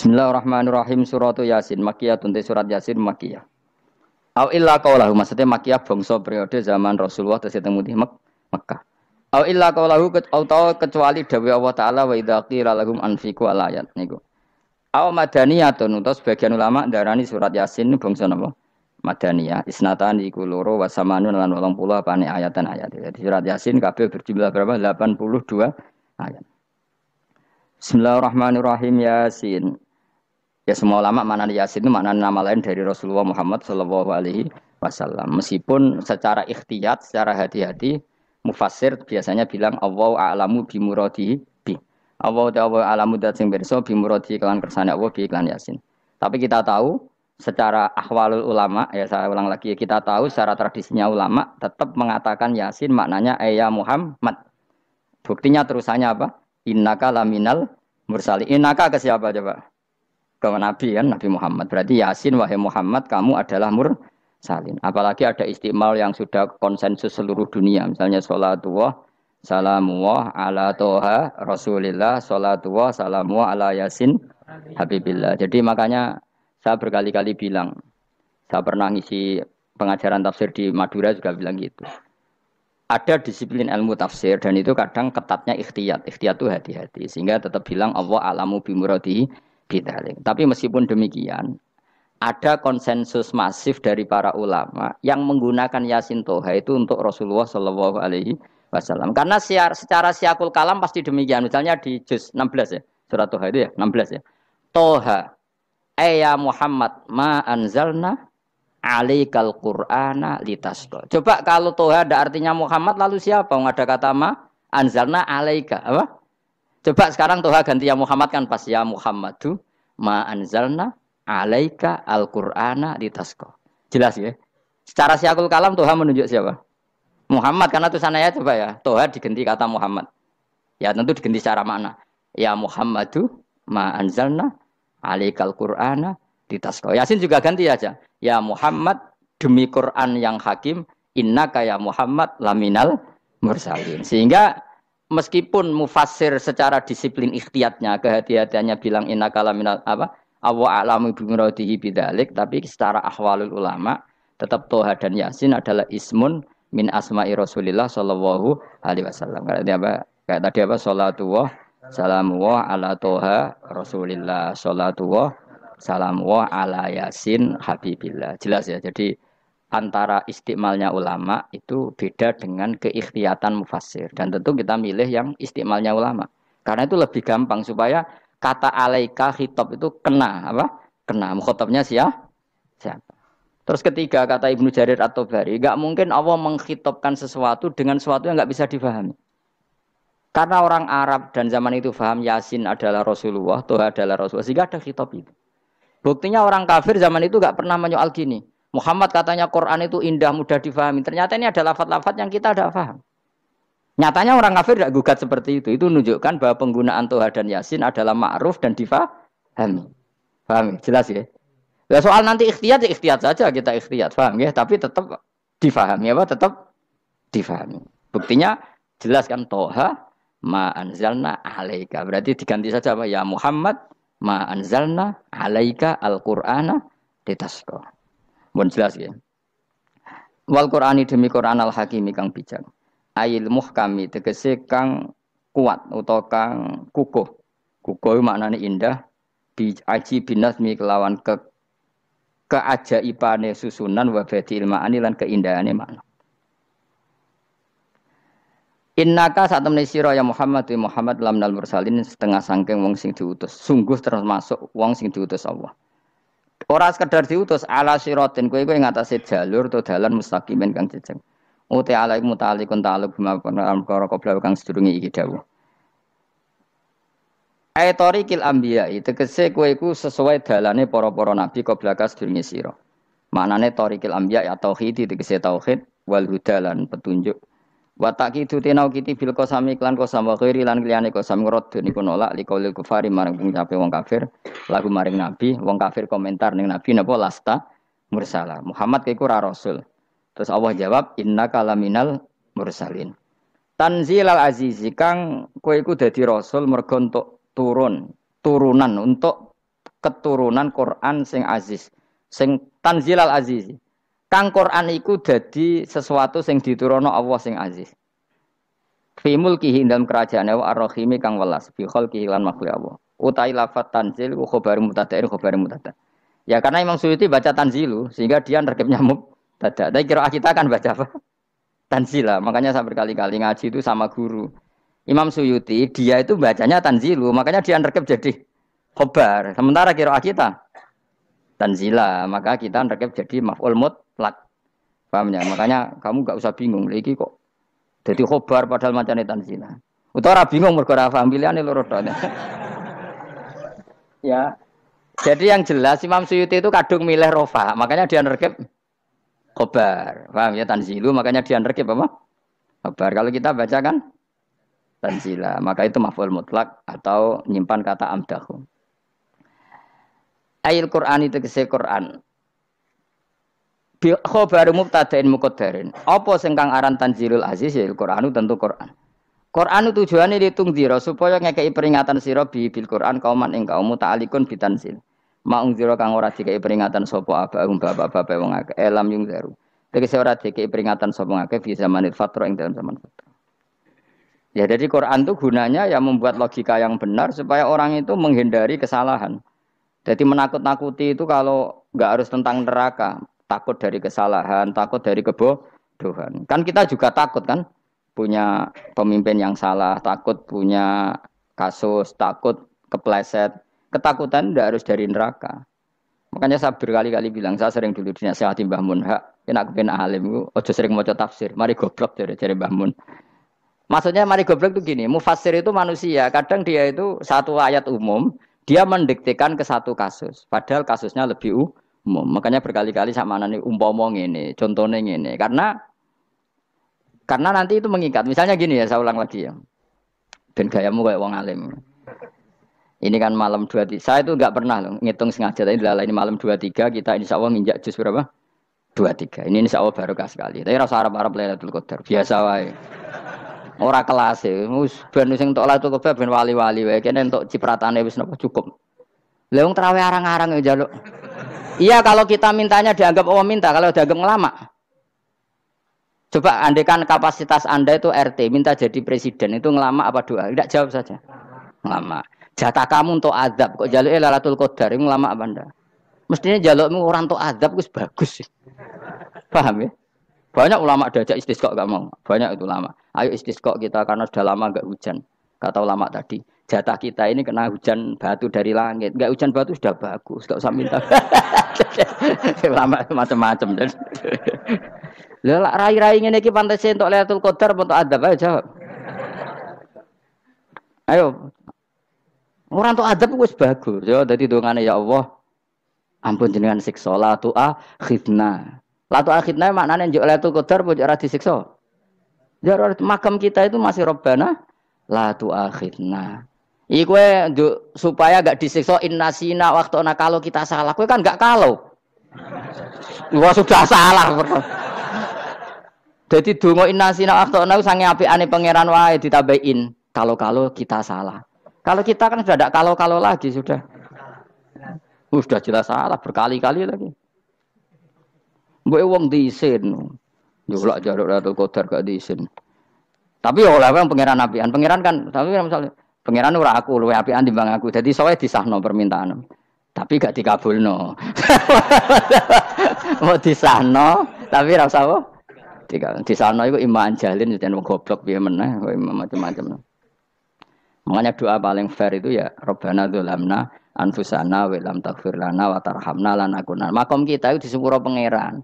Bismillahirrahmanirrahim. Suratu Yasin Makkiyatun te surat Yasin Makkiyah. Au illa qaulahu maksudnya Makkiyah bangsa periode zaman Rasulullah tesih teng Mekkah. Au illa qaulahu kecuali dawuh Allah taala wa idza qila lahum anfiqu alayat niku. Au madaniyatun utawa sebagian ulama ndarani surat Yasin bangsa napa? Madaniyah. Isnatan iku loro wa samanun lan 80 apane ayatan ayat. Jadi surat Yasin kabeh berjumlah berapa? 82 ayat. Bismillahirrahmanirrahim. Yasin. Ya semua ulama maknanya Yasin itu maknanya nama lain dari Rasulullah Muhammad Shallallahu Alaihi Wasallam. Meskipun secara ikhtiyat, secara hati-hati, mufassir biasanya bilang Allah a'lamu bimuradi bi. Allah a'lamu dat sing pirsa bimuradi kelan kersane Allah bi iklan Yasin. Tapi kita tahu secara ahwalul ulama, ya saya ulang lagi, kita tahu secara tradisinya ulama tetap mengatakan Yasin maknanya ya Muhammad. Buktinya terusannya apa? Innaka laminal mursali. Innaka ke siapa coba? Ke Nabi kan, Nabi Muhammad. Berarti Yasin wahai Muhammad kamu adalah mursalin. Apalagi ada istimal yang sudah konsensus seluruh dunia. Misalnya sholatullah, salamullah ala toha rasulillah, sholatullah, salamullah ala Yasin habibillah. Jadi makanya saya berkali-kali bilang, saya pernah ngisi pengajaran tafsir di Madura juga bilang gitu. Ada disiplin ilmu tafsir dan itu kadang ketatnya ikhtiyat. Ikhtiyat itu hati-hati. Sehingga tetap bilang Allah alamu bimuradihi bidalik. Tapi meskipun demikian, ada konsensus masif dari para ulama yang menggunakan Yasin Toha itu untuk Rasulullah Shallallahu Alaihi Wasallam. Karena secara siakul kalam pasti demikian. Misalnya di juz 16 ya, surat Toha itu ya, 16 ya. Toha, ya Muhammad, ma anzalna alaikal Qur'ana litasqa. Coba kalau Toha ada artinya Muhammad, lalu siapa? Ada kata ma anzalna alaika, apa? Coba sekarang Toha ganti ya Muhammad kan pas ya Muhammadu ma anzalna alaika al-Qur'ana litasqa. Jelas ya? Secara siakul kalam Toha menunjuk siapa? Muhammad karena tulisannya coba ya. Toha diganti kata Muhammad. Ya tentu diganti secara makna. Ya Muhammadu ma anzalna alaikal Qur'ana litasqa. Yasin juga ganti aja. Ya Muhammad demi Quran yang hakim innaka ya Muhammad laminal mursalin. Sehingga meskipun mufassir secara disiplin ikhtiyatnya, kehati-hatiannya bilang innaka laminal apa? Allah a'lamu bimuradihi bidzalik, tapi secara ahwalul ulama tetap Toha dan Yasin adalah ismun min asma'i Rasulillah sallallahu alaihi wasallam. Kayak tadi apa? Salatullah salamullah ala Toha Rasulillah, salatullah salamullah ala Yasin habibillah. Jelas ya. Jadi antara istimalnya ulama itu beda dengan keikhtiyatan mufassir. Dan tentu kita milih yang istimalnya ulama. Karena itu lebih gampang supaya kata alaika khitab itu kena apa? Kena mukhatabnya siapa? Terus ketiga kata Ibnu Jarir At-Tabari, enggak mungkin Allah mengkhitabkan sesuatu dengan sesuatu yang enggak bisa difahami. Karena orang Arab dan zaman itu paham Yasin adalah Rasulullah, Toha adalah Rasulullah, sehingga ada khitab itu. Buktinya orang kafir zaman itu enggak pernah menyoal gini. Muhammad katanya Quran itu indah, mudah difahami. Ternyata ini ada lafaz-lafaz yang kita tidak paham. Nyatanya orang kafir tidak gugat seperti itu. Itu menunjukkan bahwa penggunaan Toha dan Yasin adalah ma'ruf dan difahami. Paham? Jelas ya? Ya soal nanti ikhtiyat, ya ikhtiyat saja kita ikhtiyat. Paham ya? Tapi tetap difahami. Apa? Tetap difahami. Buktinya jelas kan Toha ma anzalna alaika. Berarti diganti saja apa? Ya Muhammad ma anzalna alaika al-Qur'ana litasqa. Mohon jelas ya. Wal Qur'ani demi Qur'an al-Hakimi kang bijak. Ail muhkami tegese kang kuat utawa kang kukuh. Kukuh maknane indah bi aji binasmi kelawan keajaibane susunan wa badil ma'ani lan keindahane makna. Innaka saat temne sira ya Muhammad wa Muhammad lamnal mursalin setengah sangking wong sing diutus. Sungguh termasuk wong sing diutus Allah. Ora sekedar diutus ala siratin kowe ngatasi jalur to dalan mustaqimin kang jejeg. Uti alaihi mutalikun ta'alluq bima perkara qabla kang sedurunge iki dawuh. Ayatoriqil anbiya tegese kowe iku sesuai dalane para-para nabi qabla ka sedurunge sira. Maknane tariqil anbiya ya tauhid tegese tauhid wal huda lan petunjuk. Wa taqidu tinau kiti bil qasami lan qasam wa ghairi lan liyane qasam ngrad niku nolak liqaulil kufari marang pengucape wong kafir lagu maring nabi wong kafir komentar ning nabi napa lasta mursala Muhammad iku ora rasul. Terus Allah jawab innaka laminal mursalin. Tanzilal azizi kang kowe iku dadi rasul mergo entuk turunan untuk keturunan Quran sing aziz, sing tanzilal aziz. Kang Quran iku dadi sesuatu sing diturunno Allah sing aziz. Fi mulkihi dalam kerajaane wa ar-rahimi kang welas fi khalqihi lan makhluk Allah. Utai lafat tanzil ku khabar mubtada'in khabar mubtada'. Ya karena Imam Suyuti baca tanzilu sehingga dia nerkepnya mubtada'. Tapi kira kita kan baca apa? Tanzila. Makanya saya berkali-kali ngaji itu sama guru. Imam Suyuti dia itu bacanya tanzilu, makanya dia nerkep jadi khabar. Sementara kira kita tanzila, maka kita nerkep jadi maf'ul mutlaq. Paham ya? Makanya kamu enggak usah bingung iki kok jadi khobar padahal macane tanzila. Utawa bingung mergo ora paham pilihane loro tok. Ya. Jadi yang jelas Imam Suyuti itu kadung milih rofa, makanya dia nerkep khobar. Paham ya tanzilu makanya dia nerkep apa? Khobar. Kalau kita baca kan tanzila, maka itu maf'ul mutlak atau nyimpan kata amdahu. Ayil Quran itu kese Quran. Bi khabar mubtada'in muqaddarin. Apa sing kang aran tanzilul aziz ya Quran tentu Quran. Quran tujuane ditungdira supaya ngekeki peringatan sira bil Quran kauman ing kaum ta'alikun bitanzil. Maung sira kang ora dikeki peringatan sapa abahum bapak-bapak wong akeh elam yung zaru. Tegese ora dikeki peringatan sapa akeh fi zamanil fatra ing dalam zaman fatra. Ya jadi Quran itu gunanya ya membuat logika yang benar supaya orang itu menghindari kesalahan. Jadi menakut-nakuti itu kalau enggak harus tentang neraka. Takut dari kesalahan, takut dari kebodohan. Kan kita juga takut kan punya pemimpin yang salah, takut punya kasus, takut kepleset. Ketakutan tidak harus dari neraka. Makanya saya berkali-kali bilang, saya sering dulu dinasihati Mbah Mun, aku pengen alim, ojo sering maca tafsir, mari goblok dari Mbah Mun. Maksudnya mari goblok itu gini, mufassir itu manusia, kadang dia itu satu ayat umum, dia mendiktekan ke satu kasus, padahal kasusnya lebih umum. Makanya berkali-kali sama nani umpama ngene, contohnya ngene. Karena nanti itu mengikat. Misalnya gini ya, saya ulang lagi ya. Ben gayamu kayak wong alim. Ini kan malam 23. Saya itu enggak pernah loh ngitung sengaja. Tapi ini malam 23 kita insya Allah nginjak juz berapa? 23. Ini insya Allah barokah sekali. Tapi rasa Arab Lailatul Qadar biasa wae. Ora kelas e. Wis ben sing entuk Lailatul Qadar ben wali-wali wae. Kene entuk cipratane wis napa cukup. Lah wong traweh arang-arang ya njaluk. Iya kalau kita mintanya dianggap Allah minta, kalau dianggap ngelama. Coba andekan kapasitas Anda itu RT, minta jadi presiden, itu ngelama apa doa? Tidak jawab saja. Ngelama. Jatah kamu untuk azab, kok jaluknya Lailatul Qadar, itu ngelama apa Anda? Mestinya jalukmu orang untuk azab, itu bagus sih. Paham ya? Banyak ulama diajak istisqa gak mau. Banyak itu ulama. Ayo istisqa kita karena sudah lama gak hujan. Kata ulama tadi. Jatah kita ini kena hujan batu dari langit. Enggak hujan batu sudah bagus, enggak usah minta. Lama macam-macam. Lah rai-rai ngene iki pantes entuk Lailatul Qadar apa entuk adab ayo jawab. Ayo. Ora entuk adab wis bagus. Ya dadi dongane ya Allah. Ampun jenengan siksa la tu akhidna. La tu akhidna maknane njuk Lailatul Qadar apa ora disiksa? Ya makam kita itu masih Rabbana la tu akhidna. Iku supaya gak disiksa innasina waktu kalau kita salah. Kowe kan gak kalau. Wah sudah salah. Jadi donga innasina waktu sange apikane pangeran wae ditambahin kalau kita salah. Kalau kita kan sudah tidak kalau lagi sudah. Sudah jelas salah berkali-kali lagi. Mbok wong diisin. Njolak jaruk Lailatul Qadar gak diisin. Tapi oleh wong pangeran apian. Pangeran kan tapi misalnya pangeran ora aku luwe apian timbang aku. Jadi sowe disahno permintaan. Tapi gak dikabulno. Mau disahno tapi ora usah apa? Disahno iku iman jalin jan wong goblok piye meneh, macam-macam. Makanya doa paling fair itu ya Rabbana dzalamna anfusana wa lam taghfir lana wa tarhamna lanakunanna. Makom kita itu disepuro pangeran.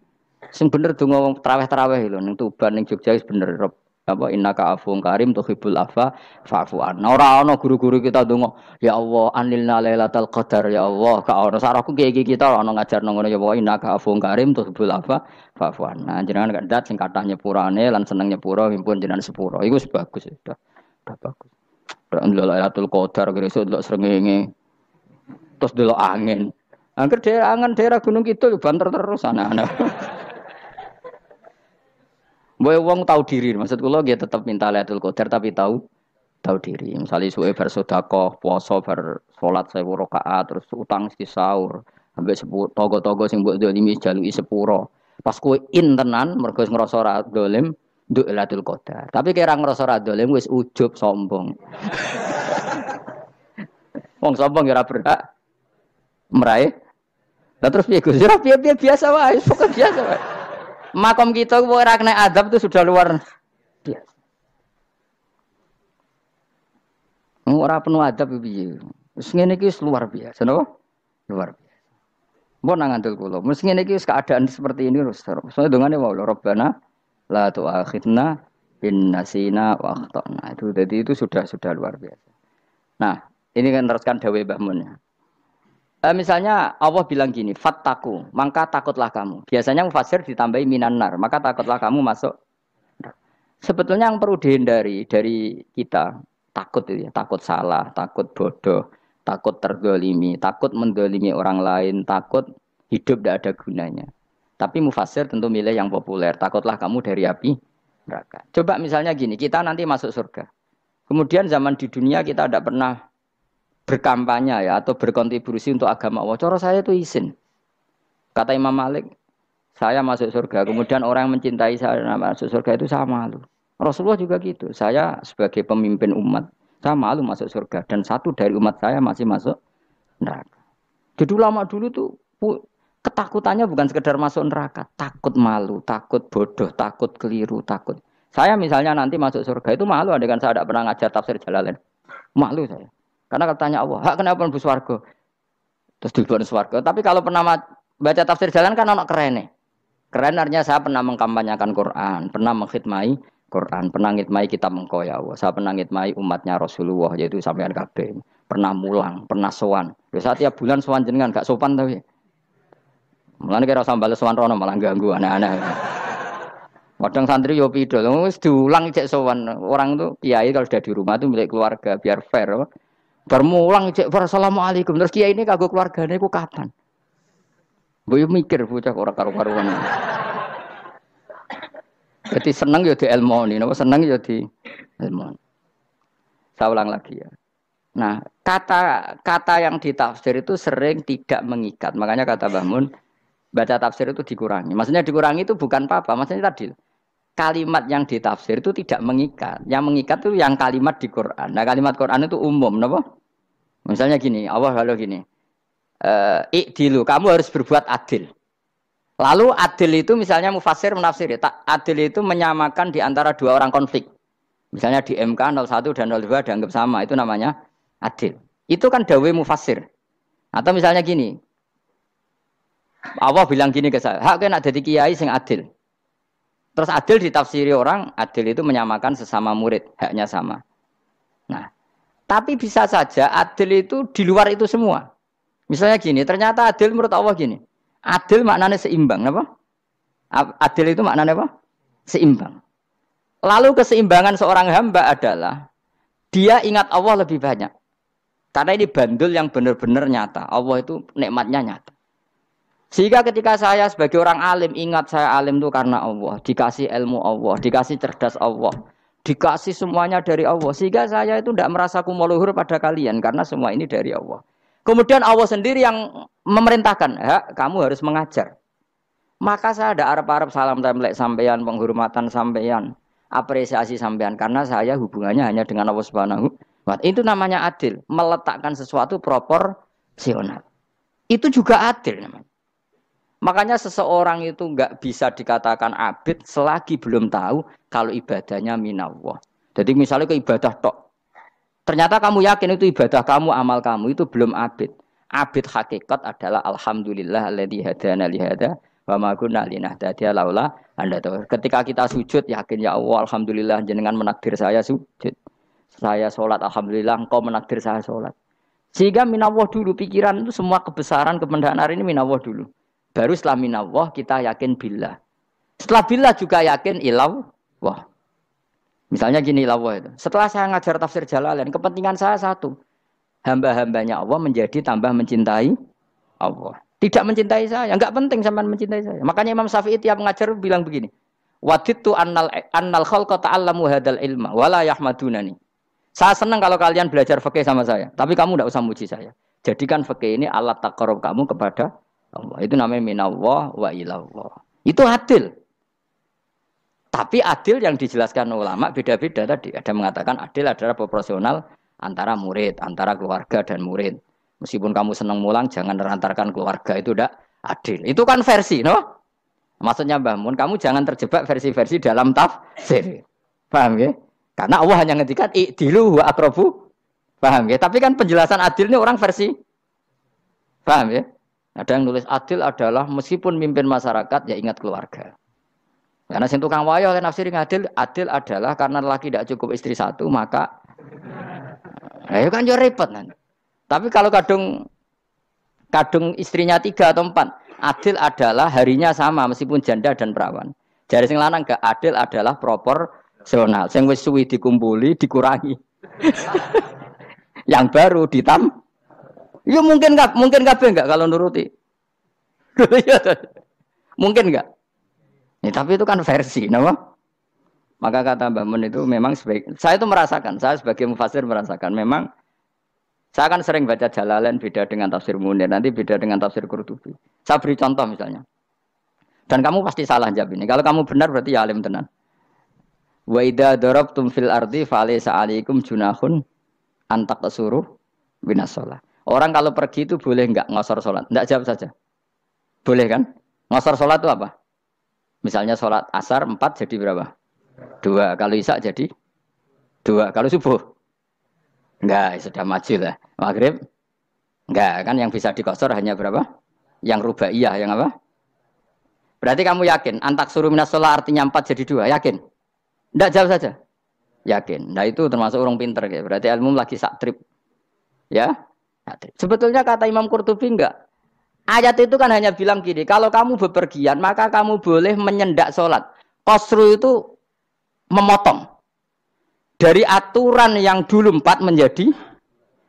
Sing bener donga wong traweh-traweh lho ning Tuban ning Jogja wis bener apa innaka afuwun karim tuhibbul afwa fa'fu anna. Ora ana guru-guru kita ndonga, ya Allah anilna lailatul qadar ya Allah. Ka ono sarahku kiye kita ono ngajarno ngono ya Allah innaka afuwun karim tuhibbul afwa fa'fu anna. Jenengan kandat sing kathah nyepurane lan seneng nyepuro mimpun jenengan sepuro. Iku bagus sudah. Sudah bagus. Lailatul qadar gresuk delok srengenge. Terus delok angin. Angger daerah Gunung Kidul banter terus anak-anak. Boy wong tahu diri, maksud kula dia tetap minta Lailatul Qadar tapi tahu tahu diri. Misalnya suwe bar sedekah, puasa bar salat 1000 rakaat terus utang mesti sahur. Sampai togo-togo sing mbok dolimi jaluki sepuro. Pas kowe tenan mergo ngrasa ora dolim, nduk Lailatul Qadar. Tapi kira ngrasa ora dolim wis ujub sombong. Wong sombong ya ora berhak meraih. Lah terus piye Gus? Ya piye biasa wae, pokok biasa wae. Makom kita kok ora kena adab itu sudah luar biasa. Ora penuh adab piye. Wis ngene iki luar biasa, napa? Luar biasa. Mbok nang ngandel kula. Mesti ngene iki keadaan seperti ini terus. Soale dongane wae Rabbana la tu'akhidna in nasina wa akhtana. Itu jadi itu sudah luar biasa. Nah, ini kan teruskan dawuh Mbah Mun. Misalnya Allah bilang gini, fattaku, maka takutlah kamu. Biasanya mufasir ditambahi minan nar, maka takutlah kamu masuk. Sebetulnya yang perlu dihindari dari kita, takut itu ya, takut salah, takut bodoh, takut terdolimi, takut mendolimi orang lain, takut hidup tidak ada gunanya. Tapi mufasir tentu milih yang populer, takutlah kamu dari api neraka. Coba misalnya gini, kita nanti masuk surga. Kemudian zaman di dunia kita tidak pernah berkampanye ya atau berkontribusi untuk agama Allah. Cara saya itu izin. Kata Imam Malik, saya masuk surga. Kemudian orang yang mencintai saya masuk surga itu saya malu. Rasulullah juga gitu. Saya sebagai pemimpin umat, saya malu masuk surga. Dan satu dari umat saya masih masuk neraka. Jadi ulama dulu tuh ketakutannya bukan sekedar masuk neraka, takut malu, takut bodoh, takut keliru, takut. Saya misalnya nanti masuk surga itu malu, andaikan saya tidak pernah ngajar tafsir Jalalain. Malu saya. Karena katanya Allah, hak kenapa pun swarga? Terus dilebokno swarga. Tapi kalau pernah baca tafsir jalan kan anak keren nih. Keren artinya saya pernah mengkampanyakan Quran, pernah mengkhidmati Quran, pernah ngitmai kitab engkau ya Allah. Saya pernah ngitmai umatnya Rasulullah yaitu sampean kabeh. Pernah mulang, pernah sowan. Saat tiap bulan sowan jenengan gak sopan tapi. Mulane kira usah bales sowan rono malah ganggu anak-anak. Kadang santri yo pidol, wis diulang cek sowan. Orang tuh kiai kalau sudah di rumah tuh milik keluarga biar fair. Bermulang cek assalamualaikum terus kiai ini kagok keluargane ku kapan? Mbok mikir bocah ora karo-karuan. Jadi seneng ya di ilmoni, napa seneng ya di ilmoni. Saya ulang lagi ya. Nah, kata yang ditafsir itu sering tidak mengikat. Makanya kata Mbah Mun, baca tafsir itu dikurangi. Maksudnya dikurangi itu bukan apa-apa, maksudnya tadi kalimat yang ditafsir itu tidak mengikat. Yang mengikat itu yang kalimat di Quran. Nah, kalimat Quran itu umum, napa? Misalnya gini, Allah kalau gini. Ikdilu, kamu harus berbuat adil. Lalu adil itu misalnya mufasir menafsir, adil itu menyamakan di antara dua orang konflik. Misalnya di MK 01 dan 02 dianggap sama, itu namanya adil. Itu kan dawai mufasir. Atau misalnya gini, Allah bilang gini ke saya, hak kena jadi kiai sing adil. Terus adil ditafsiri orang, adil itu menyamakan sesama murid, haknya sama. Nah, tapi bisa saja adil itu di luar itu semua. Misalnya gini, ternyata adil menurut Allah gini. Adil maknanya seimbang, apa? Adil itu maknanya apa? Seimbang. Lalu keseimbangan seorang hamba adalah dia ingat Allah lebih banyak. Karena ini bandul yang benar-benar nyata. Allah itu nikmatnya nyata. Sehingga ketika saya sebagai orang alim ingat saya alim itu karena Allah, dikasih ilmu Allah, dikasih cerdas Allah, dikasih semuanya dari Allah. Sehingga saya itu tidak merasa kumuluhur pada kalian karena semua ini dari Allah. Kemudian Allah sendiri yang memerintahkan, kamu harus mengajar. Maka saya ada arep-arep salam templek sampeyan, penghormatan sampeyan, apresiasi sampeyan karena saya hubungannya hanya dengan Allah Subhanahu wa Ta'ala. Itu namanya adil, meletakkan sesuatu proporsional. Itu juga adil namanya. Makanya seseorang itu enggak bisa dikatakan abid selagi belum tahu kalau ibadahnya minallah. Jadi misalnya ke ibadah tok. Ternyata kamu yakin itu ibadah kamu, amal kamu itu belum abid. Abid hakikat adalah alhamdulillah alladzi hadana li hada wa ma kunna linahtadiya laula anda tahu. Ketika kita sujud yakin ya Allah alhamdulillah jenengan menakdir saya sujud. Saya salat alhamdulillah engkau menakdir saya salat. Sehingga minallah dulu pikiran itu semua kebesaran kemendahan hari ini minallah dulu. Baru setelah minallah kita yakin billah. Setelah billah juga yakin illallah. Misalnya gini illallah itu. Setelah saya ngajar tafsir Jalalain, kepentingan saya satu. Hamba-hambanya Allah menjadi tambah mencintai Allah. Tidak mencintai saya, enggak penting sampean mencintai saya. Makanya Imam Syafi'i tiap ngajar bilang begini. Wadittu annal khalqa ta'allamu hadal ilma wala yahmadunani. Saya senang kalau kalian belajar fikih sama saya, tapi kamu tidak usah muji saya. Jadikan fikih ini alat taqarrub kamu kepada Allah. Itu namanya minallah wa ilallah. Itu adil. Tapi adil yang dijelaskan ulama beda-beda tadi. Ada mengatakan adil adalah proporsional antara murid, antara keluarga dan murid. Meskipun kamu senang mulang, jangan merantarkan keluarga. Itu tidak adil. Itu kan versi, no? Maksudnya Mbah Mun, kamu jangan terjebak versi-versi dalam tafsir. Paham ya? Karena Allah hanya ngendikan i'dilu wa aqrabu. Paham ya? Tapi kan penjelasan adil ini orang versi. Paham ya? Ada yang nulis adil adalah meskipun mimpin masyarakat ya ingat keluarga. Karena sing tukang wayo kan nafsir adil adalah karena laki tidak cukup istri satu maka ayo kan yo repot nanti. Tapi kalau kadung istrinya 3 atau 4, adil adalah harinya sama meskipun janda dan perawan. Jari sing lanang gak adil adalah proporsional. Sing wis suwi dikumpuli dikurangi. Yang baru ya mungkin kabeh enggak kalau nuruti. Mungkin enggak? Ya, tapi itu kan versi, nama. Maka kata Mbah Mun itu memang saya itu merasakan, saya sebagai mufassir merasakan memang saya akan sering baca Jalalain beda dengan tafsir Munir, nanti beda dengan tafsir Qurtubi. Saya beri contoh misalnya. Dan kamu pasti salah jawab ini. Kalau kamu benar berarti ya alim tenan. Wa idza darabtum fil ardi falaysa 'alaikum junahun an taqsuru minas shalah. Orang kalau pergi itu boleh enggak ngosor sholat? Enggak, jawab saja. Boleh kan? Ngosor sholat itu apa? Misalnya sholat asar 4 jadi berapa? 2. Kalau isya jadi 2. Kalau subuh? Enggak, sudah maju lah. Maghrib? Enggak, kan yang bisa dikosor hanya berapa? Yang rubaiyah, yang apa? Berarti kamu yakin? Antak suruh minas sholat artinya 4 jadi 2. Yakin? Enggak, jawab saja. Yakin. Nah itu termasuk orang pinter. Ya. Berarti ilmu lagi sak trip. Ya? Sebetulnya kata Imam Qurtubi enggak. Ayat itu kan hanya bilang gini, kalau kamu bepergian maka kamu boleh menyendak sholat. Qasru itu memotong. Dari aturan yang dulu 4 menjadi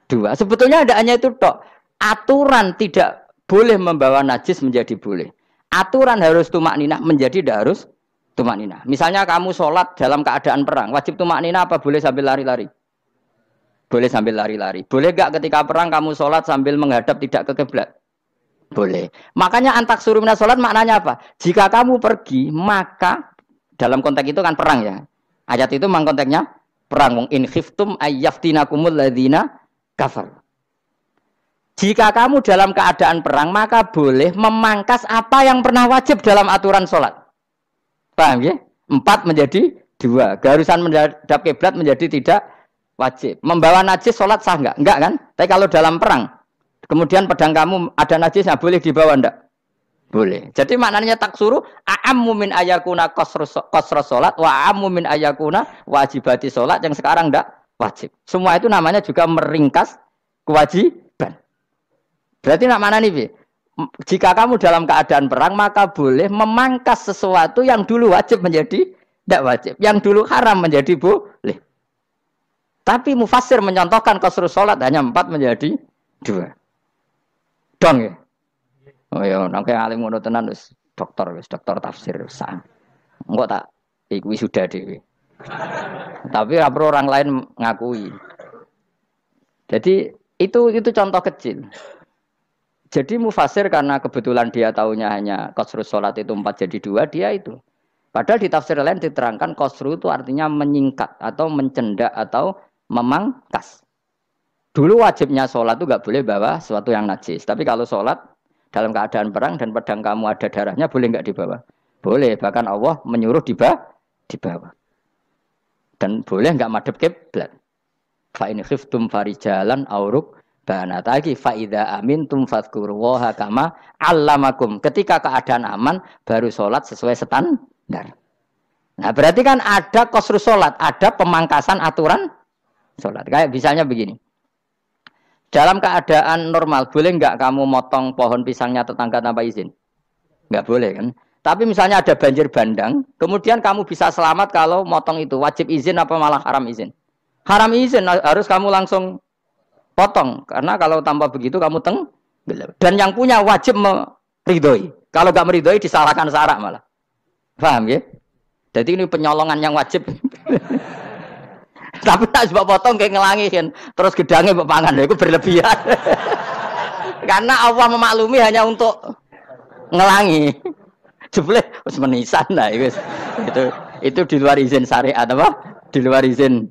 2. Sebetulnya ada hanya itu tok. Aturan tidak boleh membawa najis menjadi boleh. Aturan harus tumak ninah menjadi tidak harus tumak ninah. Misalnya kamu sholat dalam keadaan perang, wajib tumak ninah apa boleh sambil lari-lari? Boleh sambil lari-lari. Boleh gak ketika perang kamu sholat sambil menghadap tidak ke kiblat? Boleh. Makanya antak suruh minas sholat maknanya apa? Jika kamu pergi, maka dalam konteks itu kan perang ya. Ayat itu memang konteksnya perang. In khiftum ayyaftinakumul ladzina kafar. Jika kamu dalam keadaan perang, maka boleh memangkas apa yang pernah wajib dalam aturan sholat. Paham ya? 4 menjadi 2. Garusan menghadap kiblat menjadi tidak wajib. Membawa najis sholat sah enggak? Enggak kan? Tapi kalau dalam perang, kemudian pedang kamu ada najisnya, boleh dibawa enggak? Boleh. Jadi maknanya taksuru a'ammu min ayakuna qasra sholat wa a'ammu min ayakuna wajibati sholat yang sekarang enggak wajib. Semua itu namanya juga meringkas kewajiban. Berarti nak mana nih? Jika kamu dalam keadaan perang, maka boleh memangkas sesuatu yang dulu wajib menjadi tidak wajib. Yang dulu haram menjadi boleh. Tapi mufassir mencontohkan qasrus sholat hanya 4 menjadi 2. Dong ya? Oh ya, nang kaya alim ngono tenan wis dokter tafsir wis. Engko tak iki sudah dhewe. Tapi ora perlu orang lain ngakui. Jadi itu contoh kecil. Jadi mufassir karena kebetulan dia taunya hanya qasrus sholat itu 4 jadi 2, dia itu. Padahal di tafsir lain diterangkan qasru itu artinya menyingkat atau mencendak atau memangkas. Dulu wajibnya sholat itu nggak boleh bawa sesuatu yang najis. Tapi kalau sholat dalam keadaan perang dan pedang kamu ada darahnya, boleh nggak dibawa? Boleh. Bahkan Allah menyuruh dibawa. Dan boleh nggak madhep kiblat. Fa in khiftum farijalan auruk banataki fa idza amintum fadhkurullaha kama 'allamakum. Ketika keadaan aman baru sholat sesuai standar. Nah, berarti kan ada qasrus sholat, ada pemangkasan aturan sholat. Kayak misalnya begini. Dalam keadaan normal, boleh nggak kamu motong pohon pisangnya tetangga tanpa izin? Nggak boleh kan? Tapi misalnya ada banjir bandang, kemudian kamu bisa selamat kalau motong itu. Wajib izin apa malah haram izin? Haram izin, harus kamu langsung potong. Karena kalau tanpa begitu kamu tenggelam. Dan yang punya wajib meridhoi. Kalau nggak meridhoi disalahkan syarak malah. Paham ya? Jadi ini penyolongan yang wajib. Tapi tak sebab potong kayak ngelangiin, terus gedangnya mbok pangan lha iku berlebihan. Karena Allah memaklumi hanya untuk ngelangi. Jebule wis menisan lah itu di luar izin syariat apa? Di luar izin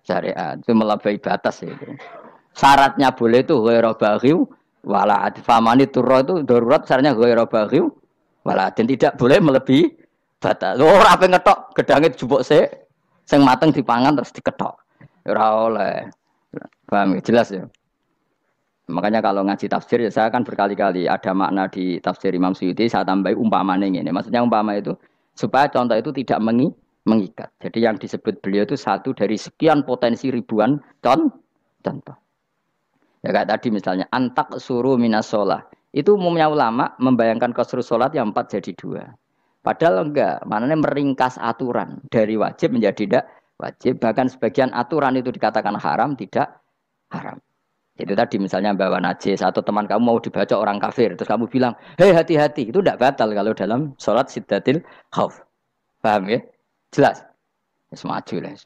syariat. Itu melampaui batas itu. Syaratnya boleh itu ghairu baghiw wala adfamani turra itu darurat syaratnya ghairu baghiw wala dan tidak boleh melebihi batas. Ora ape ngetok gedange jupuk sik sing mateng dipangan terus diketok. Ora oleh. Paham jelas ya. Makanya kalau ngaji tafsir ya saya kan berkali-kali ada makna di tafsir Imam Suyuti saya tambahi umpamanya ini. Maksudnya umpama itu supaya contoh itu tidak mengikat. Jadi yang disebut beliau itu satu dari sekian potensi ribuan contoh. Ya kayak tadi misalnya antak suruh minas sholah. Itu umumnya ulama membayangkan qasrul sholat yang 4 jadi 2. Padahal enggak, maknanya meringkas aturan dari wajib menjadi tidak wajib. Bahkan sebagian aturan itu dikatakan haram, tidak haram. Itu tadi misalnya bawa najis atau teman kamu mau dibaca orang kafir. Terus kamu bilang, hei hati-hati. Itu tidak batal kalau dalam sholat siddatil khauf. Paham ya? Jelas? Semaju lah.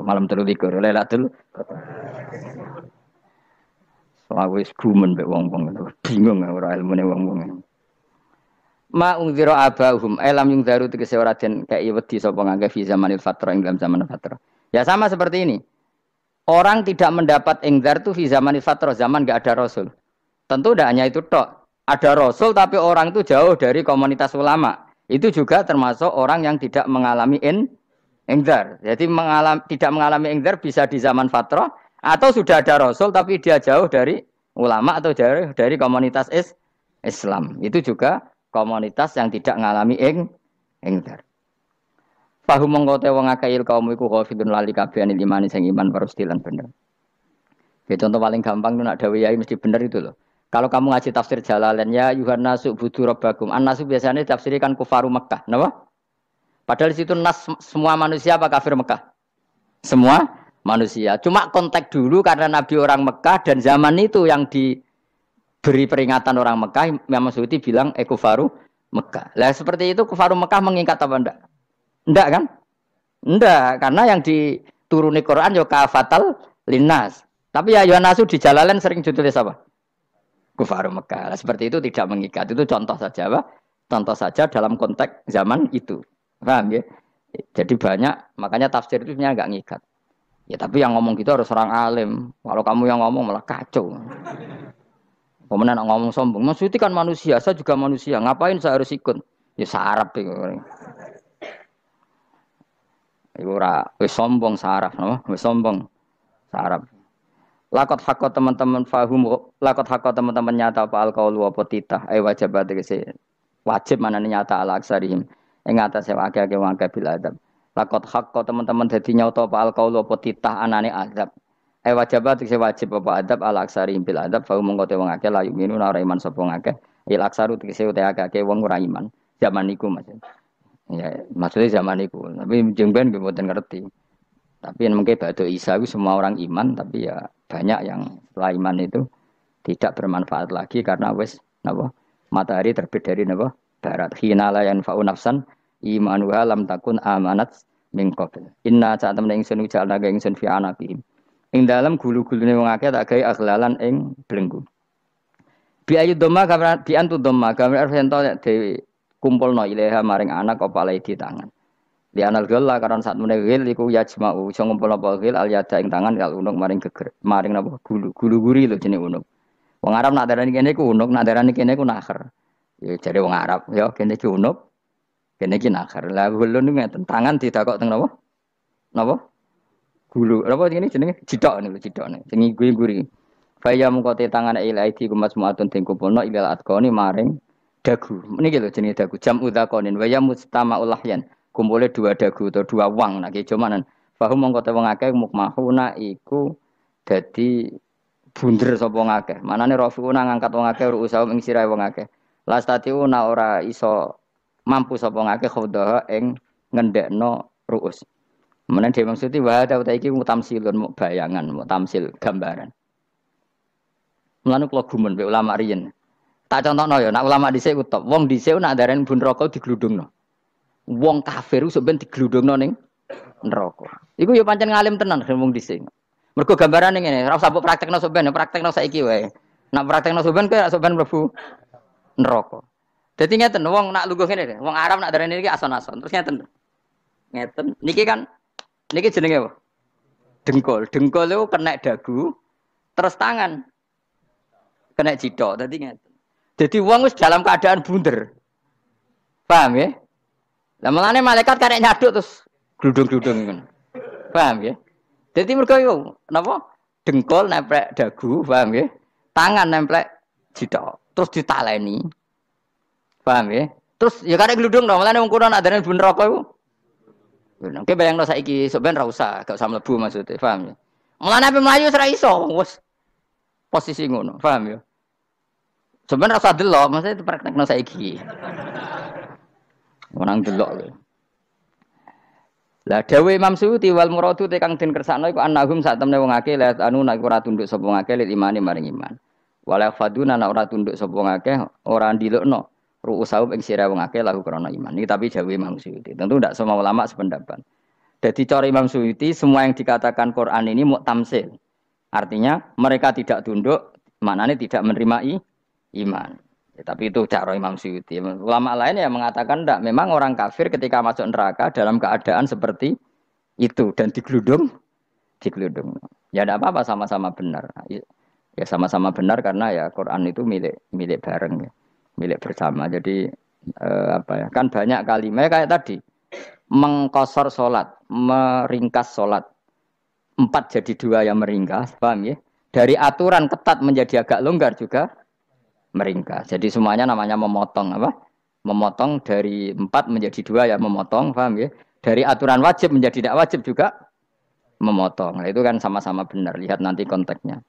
Malam terlikur. Lailatul Soale wis gumen mek wong-wong bingung ora ilmune wong-wong. Ma ungzira abahum alam yung daru tegese ora den kei wedi sapa ngangge fi zamanil fatrah ing dalam zaman fatrah. Ya sama seperti ini. Orang tidak mendapat ingzar itu fi zamanil fatrah, zaman enggak ada rasul. Tentu tidak hanya itu tok. Ada rasul tapi orang itu jauh dari komunitas ulama. Itu juga termasuk orang yang tidak mengalami ingzar. Jadi tidak mengalami ingzar bisa di zaman fatrah. Atau sudah ada Rasul tapi dia jauh dari ulama atau jauh dari komunitas Islam. Itu juga komunitas yang tidak mengalami ingzar. Fahum mengkote wong akail kaum iku khafidun lali kabehane imani sing iman parustilan bener. Ya contoh paling gampang itu nak dawuh yai mesti bener itu loh. Kalau kamu ngaji tafsir Jalalain ya Yuhanna subudu rabbakum. An-nasu biasanya tafsirkan kufaru Mekah, napa? Padahal di situ nas semua manusia apa kafir Mekah? Semua manusia. Cuma konteks dulu karena Nabi orang Mekah dan zaman itu yang diberi peringatan orang Mekah, Imam Suyuti bilang kufaru Mekah. Lah seperti itu kufaru Mekah mengikat apa enggak? Enggak kan? Enggak, karena yang dituruni Quran yo kafatal linnas. Tapi ya Yohanasu di Jalalain sering ditulis apa? Kufaru Mekah. Lah seperti itu tidak mengikat. Itu contoh saja apa? Contoh saja dalam konteks zaman itu. Paham ya? Jadi banyak, makanya tafsir itu sebenarnya enggak ngikat. Ya tapi yang ngomong gitu harus orang alim. Kalau kamu yang ngomong malah kacau. Kemudian ngomong sombong. Maksudnya kan manusia, saya juga manusia. Ngapain saya harus ikut? Ya sarap itu. Iku ora wis sombong sarap, no? Wis sombong sarap. Lakot hakot teman-teman fahum, lakot hakot teman-teman nyata apa alqaulu apa titah. Wajibat wajib mana nyata ala aksarihim. Ing atase akeh-akeh wong akeh bil adab. Lakot hakko teman-teman dadi nyata apa alqaulu apa titah anane azab. Wajibat sing wajib apa adab ala aksari bil adab fa mongko te wong akeh la yuminuna ora iman sapa akeh. Il aksaru tegese te akeh wong ora iman. Zaman niku Mas. Ya, maksudnya zaman niku. Tapi jengben nggih mboten ngerti. Tapi yang mungkin batu Isa itu semua orang iman tapi ya banyak yang setelah iman itu tidak bermanfaat lagi karena wis napa? Matahari terbit dari napa? Barat. Hina la yanfa'u nafsan imanuha lam takun amanat min qabl. Inna saat temen ingsun ujalna ga ingsun fi anaqihim. Ing dalem gulu-gulune wong akeh tak gawe aghlalan ing belenggu. Bi ayu dhamma kamran bi antu dhamma kamran arfento dhewe kumpulno ilaha maring anak apa lai di tangan. Di anal gela karena saat meneh gil iku yajma'u iso ngumpulno apa gil al yada ing tangan kal unuk maring geger maring napa gulu-guri lho jenenge unuk. Wong Arab nak darani kene iku unuk, nak darani kene iku nakher. Ya jare wong Arab ya kene iki unuk. Kene iki nakher. Lah gulun niku ngeten, tangan didakok teng napa? Napa? Gulu. Napa ngene jenenge? Jidok niku jidokne. Sing guri-guri. Faya mengko te tangan ilaidi kumas muatun ting kumpulno ilal atqoni maring dagu. Niki lho jenenge dagu. Jam udzakonin wa ya mustama'ul lahyan. Kumpule dua dagu atau dua wang nek jomanan. Fahum mengko te wong akeh mukmahuna iku dadi bunder sapa wong akeh. Manane rafiuna ngangkat wong akeh ruusaum ing sirahe wong akeh. Lastatiuna ora iso mampu sapa ngake khodah ing ngendekno ruus. Menen dhewe maksudi wa ta iki mutamsilun bayangan, mutamsil gambaran. Mulane kula gumen mek ulama riyen. Tak contohno ya, nek ulama dhisik ku top. Wong dhisik nak darani bun rokok digludungno. Wong kafir sok ben digludungno ning neraka. Iku ya pancen ngalim tenan ngomong dhisik. Mergo gambarane ngene, ora usah mbok praktekno sampean, praktekno saiki wae. Nak praktekno sampean kowe sampean mlebu neraka. Dadi ngeten wong nak lungguh ngene, wong Arab nak darani iki ason-ason. Terus ngeten. Ngeten. Niki kan niki jenenge apa? Dengkul. Dengkul itu kena dagu, terus tangan kena jidok. Dadi ngeten. Dadi wong wis dalam keadaan bunder. Paham ya? Lah mulane malaikat karek nyaduk terus gludung-gludung ngono. Paham ya? Dadi mergo iku napa? Dengkul nempel dagu, paham ya? Tangan nempel jidok. Terus ditaleni. Paham ya? Terus ya karek gludung dong, mulane wong kuno nak darani bener apa iku? Oke bayangno saiki sok ben ra usah, gak usah mlebu maksudnya, paham ya? Mulane ape mlayu ora iso, wis posisi ngono, paham ya? Sebenarnya rasa delok, maksudnya itu praktekno saiki. Menang delok lho. Lah dawuh Imam Suyuti wal muradu te kang den kersakno iku annahum sak temne wong akeh la anu nek ora tunduk sapa wong akeh lil imani maring iman. Wala faduna nek ora tunduk sapa wong akeh ora ndilukno ru'usau ing sira wong akeh lahu krana iman. Iki tapi dawuh Imam Suyuti. Tentu ndak semua ulama sependapat. Jadi cara Imam Suyuti semua yang dikatakan Quran ini muktamsil. Artinya mereka tidak tunduk, maknanya tidak menerima iman. Ya, tapi itu cara Imam Suyuti. Ulama lain yang mengatakan tidak. Memang orang kafir ketika masuk neraka dalam keadaan seperti itu dan digeludung. Ya tidak apa-apa sama-sama benar. Ya sama-sama benar karena ya Quran itu milik bareng ya, milik bersama. Jadi apa ya? Kan banyak kalimat kayak tadi mengkosor sholat, meringkas sholat. 4 jadi 2 yang meringkas, paham ya? Dari aturan ketat menjadi agak longgar juga meringkas. Jadi semuanya namanya memotong apa? Memotong dari 4 menjadi 2 ya memotong, paham ya? Dari aturan wajib menjadi tidak wajib juga memotong. Nah, itu kan sama-sama benar. Lihat nanti konteksnya.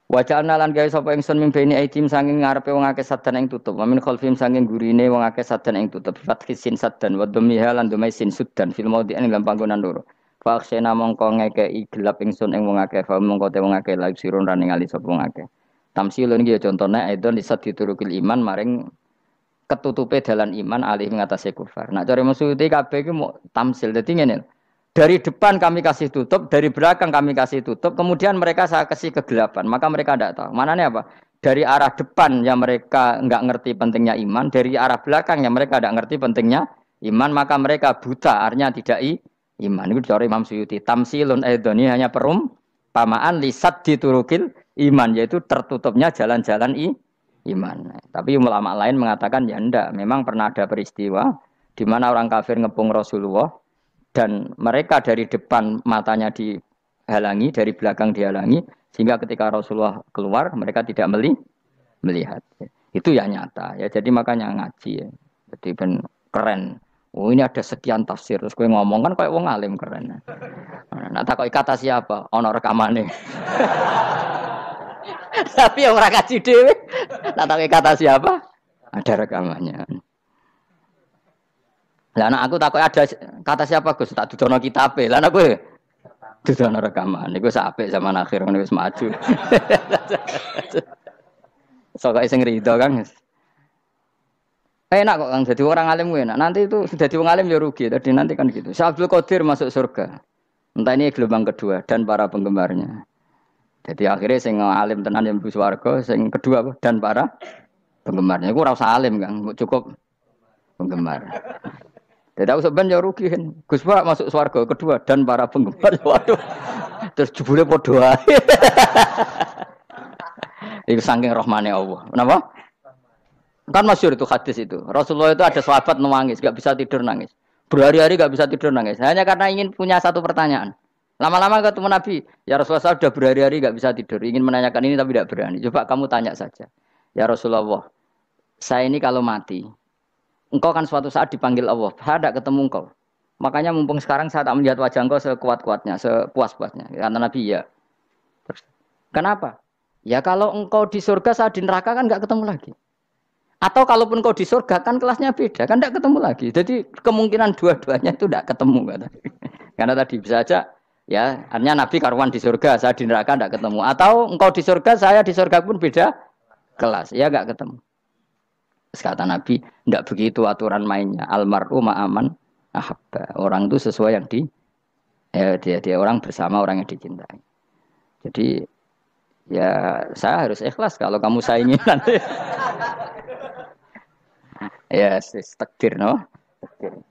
Wajah analan gawe sapa ingsun mimpeni aidim sanging ngarepe wong akeh sadan ing tutup. Wa min khalfim sanging gurine wong akeh sadan ing tutup. Fathisin sadan wa dhammiha lan dumai sin sudan fil maudhi'in ing panggonan loro. Fa aksena mongko ngekeki gelap ingsun ing wong akeh fa mongko te wong akeh la sirun rane ngali sapa wong akeh. Tamsilun iki ya contone aidon disat diturukil iman maring ketutupe dalan iman alih ngatasé kufar. Nak cara maksudé kabeh iki mau tamsil. Dadi ngene. Dari depan kami kasih tutup, dari belakang kami kasih tutup, kemudian mereka saya kasih kegelapan, maka mereka tidak tahu. Mananya apa? Dari arah depan yang mereka enggak ngerti pentingnya iman, dari arah belakang yang mereka tidak ngerti pentingnya iman, maka mereka buta, artinya tidak iman. Itu cara Imam Suyuti. Tamsilun aidoni hanya perumpamaan lisat diturukil iman, yaitu tertutupnya jalan-jalan iman. Tapi ulama lain mengatakan ya enggak, memang pernah ada peristiwa di mana orang kafir ngepung Rasulullah dan mereka dari depan matanya dihalangi, dari belakang dihalangi, sehingga ketika Rasulullah keluar mereka tidak melihat. Itu ya nyata ya. Jadi makanya ngaji ya. Jadi ben keren. Oh ini ada sekian tafsir. Terus gue ngomong kan kayak wong alim keren. Nah takoki kata siapa? Ono rekamane. Tapi orang ngaji dhewe. Nah takoki kata siapa? Ada rekamannya. Lah anak aku takut ada kata siapa Gus tak dudono kitabe. Lah anak kowe dudono rekaman. Niku apik zaman akhir ngono wis maju. Sok sing rido Kang. Enak kok Kang jadi orang alim gue enak. Nanti itu jadi orang alim ya rugi. Tadi nanti kan gitu. Syekh Abdul Qadir masuk surga. Entah ini gelombang kedua dan para penggemarnya. Jadi akhirnya sing alim tenan yang mlebu swarga, sing kedua apa? Dan para penggemarnya. Iku ora usah alim Kang, cukup penggemar. Jadi aku sebenarnya rugi kan. Gus Pak masuk swarga kedua dan para penggemar. Waduh. Terus jebule padha ae. Iku saking rahmane Allah. Kenapa? Kan masyhur itu hadis itu. Rasulullah itu ada sahabat nangis, enggak bisa tidur nangis. Berhari-hari enggak bisa tidur nangis. Hanya karena ingin punya satu pertanyaan. Lama-lama ketemu Nabi, ya Rasulullah saya sudah berhari-hari enggak bisa tidur, ingin menanyakan ini tapi tidak berani. Coba kamu tanya saja. Ya Rasulullah, saya ini kalau mati, engkau kan suatu saat dipanggil Allah, saya tidak ketemu engkau. Makanya mumpung sekarang saya tak melihat wajah engkau sekuat-kuatnya, sepuas-puasnya. Kata Nabi, ya. Terus, kenapa? Ya kalau engkau di surga, saya di neraka kan enggak ketemu lagi. Atau kalaupun engkau di surga, kan kelasnya beda, kan enggak ketemu lagi. Jadi kemungkinan dua-duanya itu enggak ketemu. Kata. Karena tadi bisa saja, ya, artinya Nabi karuan di surga, saya di neraka enggak ketemu. Atau engkau di surga, saya di surga pun beda kelas, ya enggak ketemu. Kata Nabi, tidak begitu aturan mainnya. Almaru ma'aman ahabba. Orang itu sesuai yang dia orang bersama orang yang dicintai. Jadi ya saya harus ikhlas kalau kamu saingi nanti. Ya, takdir no. Takdir.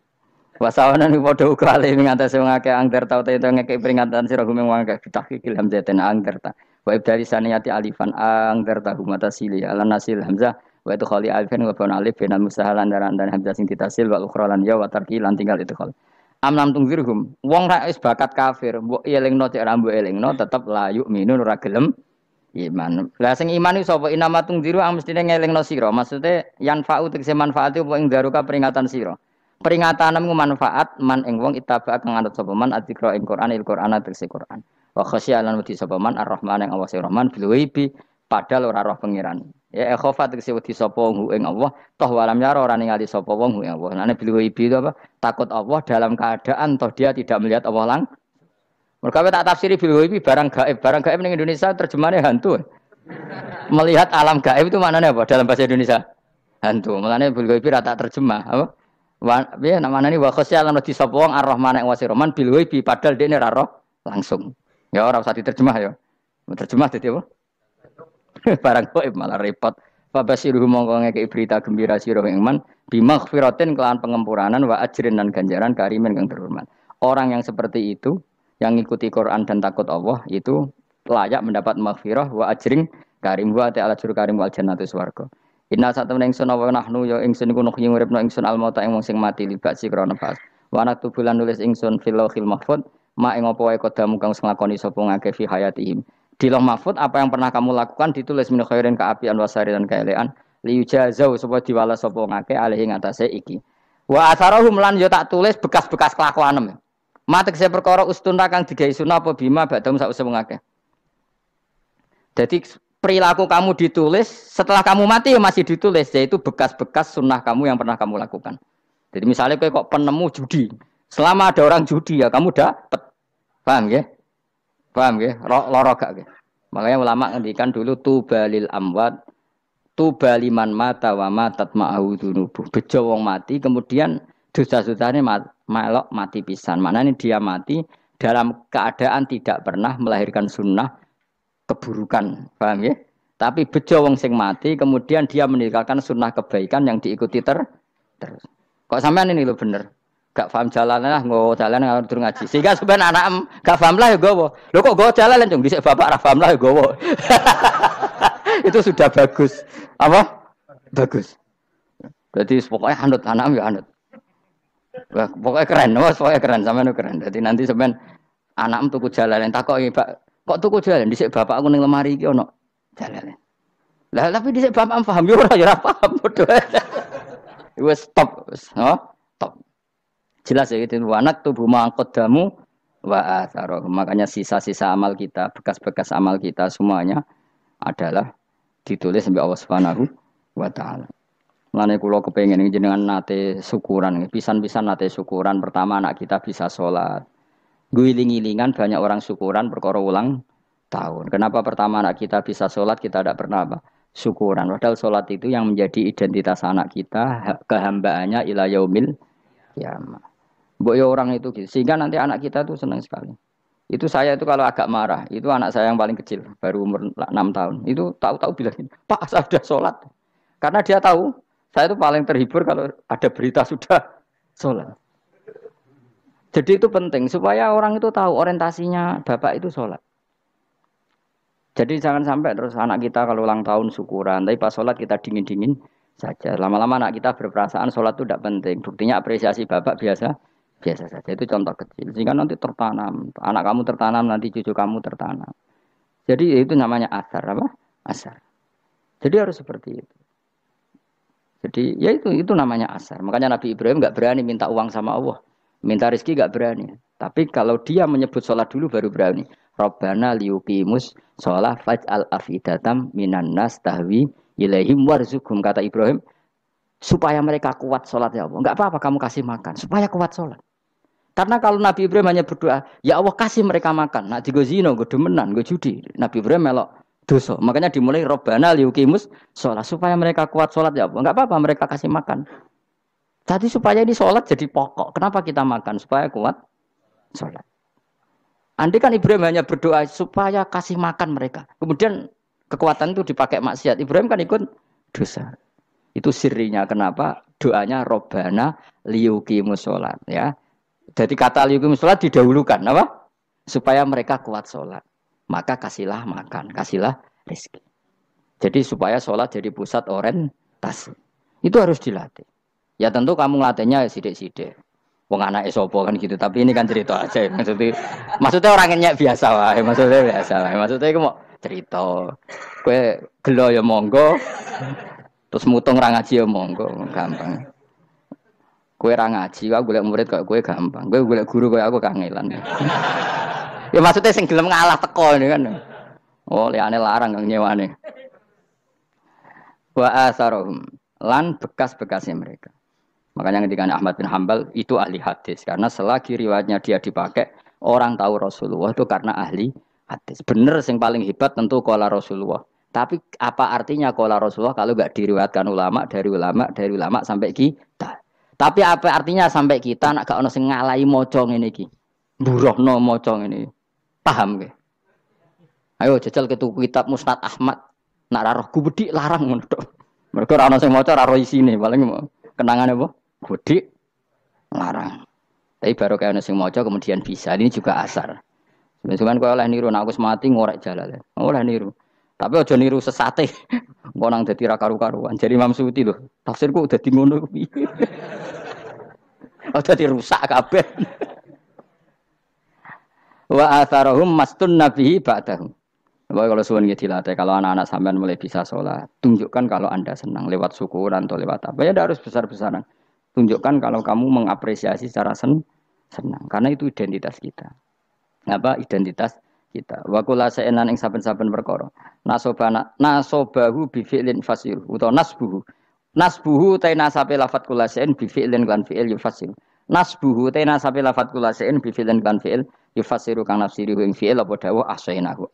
Wasawana ni padha uga ale ngatasi wong akeh angger tau te ngekek peringatan sira gumeng wong akeh tahqiqil hamzatin angger ta. Wa ibdali saniyati alifan angger ta humata sili ala nasil hamzah wa itu khali alifan wa baun alif binal mustahalan dan hamzah sing ditasil wa ukhra lan ya wa tarki lan tinggal itu khali. Amnam tungzirhum wong ra wis bakat kafir mbok elingno cek ra mbok elingno tetep la yu'minun ora gelem iman. Lah sing iman iku sapa inama tungziru ang mestine ngelingno sira. Maksude yan fa'u tegese manfaat apa ing daruka peringatan sira. Peringatanmu manfaat man ing wong ittaba kang anut sapa man adzikra ing Quran il Quran tegese Quran. Wa khasyi'an wedi sapa man ar-Rahman ing Allah sing Rahman bil ghaibi padahal ora roh pangeran. Ya khofa tegese wedi sapa wong ing Allah toh walam yara ora ningali sapa wong ing Allah. Nane bil ghaibi itu apa? Takut Allah dalam keadaan toh dia tidak melihat Allah lang. Mergo tak tafsiri bil ghaibi barang gaib. Barang gaib ning Indonesia terjemahannya hantu. Melihat alam gaib itu maknanya apa dalam bahasa Indonesia? Hantu. Mulane bil ghaibi ra tak terjemah, apa? Ya namanya ini wa khosya lan di sapa wong ar-Rahman ing wasi Rahman bil ghaibi padahal dene ra roh langsung. Ya ora usah diterjemah ya. Terjemah dadi apa? Barang gaib malah repot. Fa basiruhum mongko ngekeki berita gembira sira ing man bimaghfiratin kelawan pengempuranan wa ajrin dan ganjaran karimin kang terhormat. Orang yang seperti itu yang ngikuti Quran dan takut Allah itu layak mendapat maghfirah wa ajrin karim wa ta'ala jur karim wal jannatu swarga. Inna satamna ingsun wa nahnu ya ingsun iku nuhyi uripna ingsun almauta ing wong sing mati libak si krana pas. Wa naktubulan nulis ingsun fil lauhil mahfuz ma ing apa wae kodamu kang nglakoni sapa ngake fi hayatihim. Di lauh mahfuz apa yang pernah kamu lakukan ditulis min khairin kaapian wasari dan kaelean liujazau supaya diwales sapa ngake alih ngatasé iki. Wa atharahum lan yo tak tulis bekas-bekas kelakuanem. Matek se perkara ustuna kang digawe sunah apa bima badam sak usum ngake. Jadi perilaku kamu ditulis, setelah kamu mati masih ditulis, yaitu bekas-bekas sunnah kamu yang pernah kamu lakukan. Jadi misalnya kok penemu judi, selama ada orang judi ya kamu dapat, paham ya? Paham ya? Loro gak ya? Makanya ulama ngendikan dulu tubalil amwat, tubaliman mata wa matat ma'ahu dunubuh. Bejo wong mati, kemudian dosa-dosanya melok mati pisan. Maknanya dia mati dalam keadaan tidak pernah melahirkan sunnah keburukan, paham ya? Tapi bejo wong sing mati, kemudian dia meninggalkan sunnah kebaikan yang diikuti terus. Kok sampean ini lho bener? Gak paham jalan lah, nggo jalan ngatur ngaji. Sehingga sampean anak gak paham lah ya gowo. Lho kok gowo jalan cung dhisik bapak ra paham lah ya gowo. Itu sudah bagus. Apa? Bagus. Berarti pokoknya anut anak ya anut. Wah, pokoknya keren, pokoknya keren sampean keren. Jadi nanti sampean anakmu tuku jalan takoki, Pak. Kok tuku jalan dhisik bapak aku ning lemari iki ono jalan. Lah tapi dhisik bapak paham yo ora paham padha. Wis stop, stop. Jelas ya itu anak tubuh mangkodamu wa atharoh. Makanya sisa-sisa amal kita, bekas-bekas amal kita semuanya adalah ditulis sampai Allah Subhanahu wa taala. Mulane kula kepengin jenengan nate syukuran, pisan-pisan nate syukuran pertama anak kita bisa sholat. Guling-gilingan banyak orang syukuran perkara ulang tahun. Kenapa pertama anak kita bisa sholat kita tidak pernah apa? Syukuran. Padahal sholat itu yang menjadi identitas anak kita, kehambaannya ila yaumil kiamah. Mbok ya orang itu gitu. Sehingga nanti anak kita tuh senang sekali. Itu saya itu kalau agak marah, itu anak saya yang paling kecil, baru umur 6 tahun. Itu tahu-tahu bilang, "Pak, saya sudah sholat." Karena dia tahu, saya itu paling terhibur kalau ada berita sudah sholat. Jadi itu penting supaya orang itu tahu orientasinya bapak itu sholat. Jadi jangan sampai terus anak kita kalau ulang tahun syukuran, tapi pas sholat kita dingin-dingin saja. Lama-lama anak kita berperasaan sholat itu tidak penting. Buktinya apresiasi bapak biasa saja. Itu contoh kecil. Sehingga nanti tertanam, anak kamu tertanam, nanti cucu kamu tertanam. Jadi itu namanya asar apa? Asar. Jadi harus seperti itu. Jadi ya itu namanya asar. Makanya Nabi Ibrahim nggak berani minta uang sama Allah. Minta rezeki gak berani. Tapi kalau dia menyebut sholat dulu baru berani. Rabbana liyuqimus sholat faj'al afidatam minan nas tahwi ilaihim warzuqhum. Kata Ibrahim, supaya mereka kuat sholat ya Allah. Enggak apa-apa kamu kasih makan. Supaya kuat sholat. Karena kalau Nabi Ibrahim hanya berdoa, ya Allah kasih mereka makan. Nak digo zina, go demenan, go judi. Nabi Ibrahim melok dosa. Makanya dimulai Rabbana liyuqimus sholat. Supaya mereka kuat sholat ya Allah. Enggak apa-apa mereka kasih makan. Jadi supaya ini sholat jadi pokok. Kenapa kita makan? Supaya kuat sholat. Andai kan Ibrahim hanya berdoa supaya kasih makan mereka. Kemudian kekuatan itu dipakai maksiat. Ibrahim kan ikut dosa. Itu sirinya kenapa doanya Robbana liyuqimus sholat. Ya. Jadi kata liyuqimus sholat didahulukan. Apa? Supaya mereka kuat sholat. Maka kasihlah makan, kasihlah rezeki. Jadi supaya sholat jadi pusat orientasi. Itu harus dilatih. Ya tentu kamu ngelatihnya ya sidik-sidik. Wong anak esopo kan gitu. Tapi ini kan cerita aja. Maksudnya orangnya biasa wae. Maksudnya biasa wae. Maksudnya itu mau cerita. Kue gelo ya monggo. Terus mutung ra ngaji ya monggo. Gampang. Kue ra ngaji, aku golek murid kok kue gampang. Kue golek guru kok aku kangelan. Ya maksudnya sing gelem ngalah teko ini kan. Oh, liane larang kang nyewane. Wa asarohum lan bekas-bekasnya mereka. Makanya ketika Ahmad bin Hambal itu ahli hadis karena selagi riwayatnya dia dipakai orang tahu Rasulullah itu karena ahli hadis. Bener yang paling hebat tentu qala Rasulullah. Tapi apa artinya qala Rasulullah kalau enggak diriwayatkan ulama dari ulama sampai kita. Tapi apa artinya sampai kita nak gak ono sing ngalahi maca ngene iki. Mburohno maca ngene. Paham nggih? Ayo jajal ke tuku kitab Musnad Ahmad. Nak ra roh gubedi larang ngono tok. Mergo ora ono sing maca ora roh isine, paling kenangan apa? Gede larang. Tapi baru kayak nasi mojo kemudian bisa. Ini juga asar. Sebenarnya kau oleh niru, nak aku semati ngorek jalan. Oleh niru. Tapi ojo niru sesate. Kau nang jadi karu-karuan. Jadi Imam Suyuti loh. Tafsirku udah ngono. Udah dirusak kabeh. Wa atharahum mastun nabihi ba'dahum. Bahwa kalau suwun dilatih, kalau anak-anak sampean mulai bisa sholat, tunjukkan kalau anda senang lewat syukuran atau lewat apa. Ya tidak harus besar-besaran. Tunjukkan kalau kamu mengapresiasi secara senang, karena itu identitas kita. Apa identitas kita? Wa kula sa'enan ing saben-saben perkara. Nasobahu bi fi'lin fasir utawa nasbuhu. Nasbuhu ta nasabe lafat kula sa'en bi fi'lin kan fi'il yufasir. Nasbuhu ta nasabe lafat kula sa'en bi fi'lin kan fi'il yufasiru kang nafsiri ing fi'il apa dawuh ahsainahu.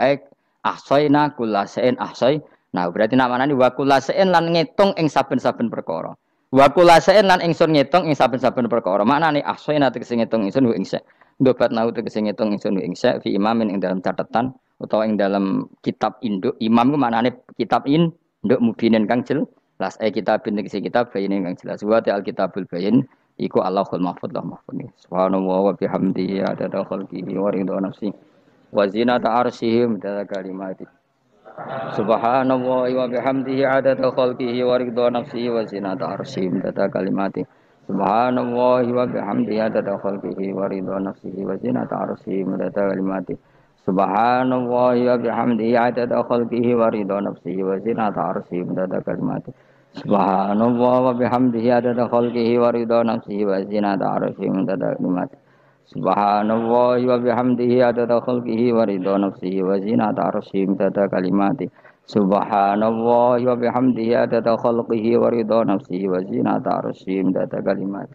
Ahsaina kula sa'en ahsai. Nah, berarti namanya wa kula sa'en lan ngitung ing saben-saben perkara. Wa kula sa'in lan ingsun ngitung ing saben-saben perkara. Maknane ahsana tegese ngitung ingsun ing sek. Ndobat nau tegese ngitung ingsun ing sek fi imamin ing dalam catatan utawa ing dalam kitab induk. Imam ku maknane kitab induk mubinin kang jelas. Kitabin tegese kitab bayin kang jelas. Wa al kitabul bayin iku Allahul mahfuz lah mahfuz. Subhanallah wa bihamdihi adada khalqihi wa ridha nafsi wa zinata arsyihi midada kalimati. Subhanallah wa bihamdihi adada khalqihi wa ridha nafsihi wa zinata arsyihi midada kalimati. Subhanallah wa bihamdihi adada khalqihi wa ridha nafsihi wa zinata arsyihi midada kalimati. Subhanallah wa bihamdihi adada khalqihi wa ridha nafsihi wa zinata arsyihi midada kalimati. Subhanallah wa bihamdihi adada khalqihi wa ridha nafsihi wa zinata arsyihi midada kalimati. Subhanallah wa bihamdihi adada khalqihi wa ridha nafsihi wa zinata arsyihi midada kalimati. Subhanallah wa bihamdihi adada khalqihi wa ridha nafsihi wa zinata arsyihi midada kalimati.